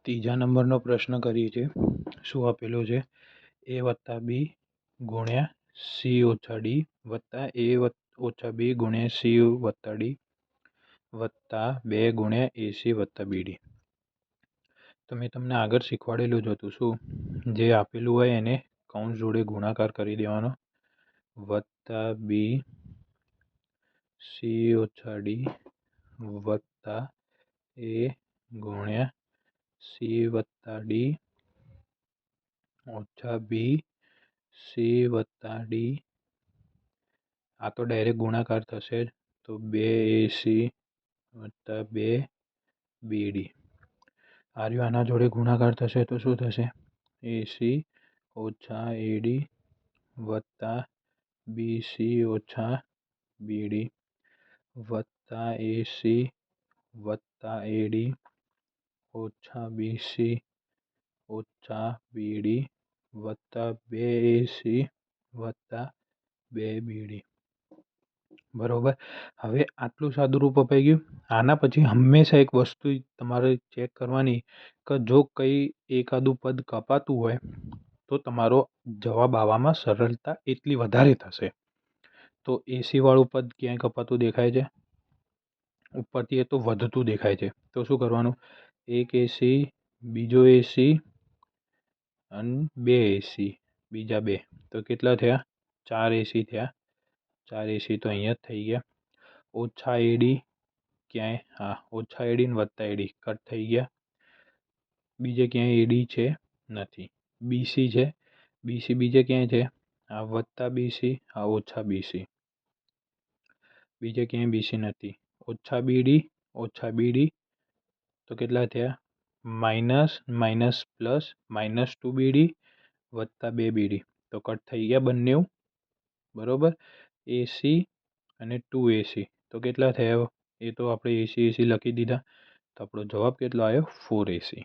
ત્રીજા નંબરનો પ્રશ્ન કરીએ છીએ. શું આપેલું છે? એ વત્તા બી ગુણ્યા સી ઓછા ડી વત્તા એ ઓછા બી ગુણ્યા સી વત્તા ડી વત્તા 2 ગુણ્યા એસી વત્તા બીડી. તો મેં તમને આગળ શીખવાડેલું જ હતું. શું? જે આપેલું હોય એને કૌંસ જોડે ગુણાકાર કરી દેવાનો. વત્તા બી સી ઓછા ડી વત્તા એ ગુણ્યા સી વત્તા ડી ઓછા બી સી વત્તા ડી. આ તો ડાયરેક્ટ ગુણાકાર થશે જ. તો 2 એસી વત્તા 2 બીડી. આર્યું આના જોડે ગુણાકાર થશે તો શું થશે? એસી ઓછા એડી વત્તા બીસી ઓછા બીડી વત્તા એસી વત્તા એડી ઓછા બીસી ઓછા બીડી વત્તા 2 એસી વત્તા 2 બીડી. બરોબર. હવે આટલું સાદુરૂપ અપાઈ ગયું. આના પછી હંમેશા એક વસ્તુ તમારે ચેક કરવાની કે જો કંઈ એકાદું પદ કપાતું હોય તો તમારો જવાબ આવવામાં સરળતા એટલી વધારે થશે. તો એસીવાળું પદ ક્યાંય કપાતું દેખાય છે? ઉપરથી એ તો વધતું દેખાય છે. તો શું કરવાનું? એક એસી, બીજો એસી અને 2 એસી, બીજા 2. તો કેટલા થયા? 4 એસી થયા. 4 એસી તો અહીંયા જ થઈ ગયા. ઓછા એડી ક્યાંય? હા, ઓછા એડી ને વત્તા એડી કટ થઈ ગયા. બીજે ક્યાંય એડી છે? નથી. બીસી છે. બીસી બીજે ક્યાંય છે? આ વત્તા બીસી, આ ઓછા બીસી. બીજે ક્યાંય બીસી નથી. ઓછા બીડી તો કેટલા થયા? માઇનસ માઇનસ પ્લસ -2 બીડી વત્તા 2 બીડી. તો કટ થઈ ગયા બંને. બરોબર. એસી અને 2 એસી તો કેટલા થયા? એ તો આપણે એસી એસી લખી દીધા. તો આપણો જવાબ કેટલો આવ્યો? 4 એસી.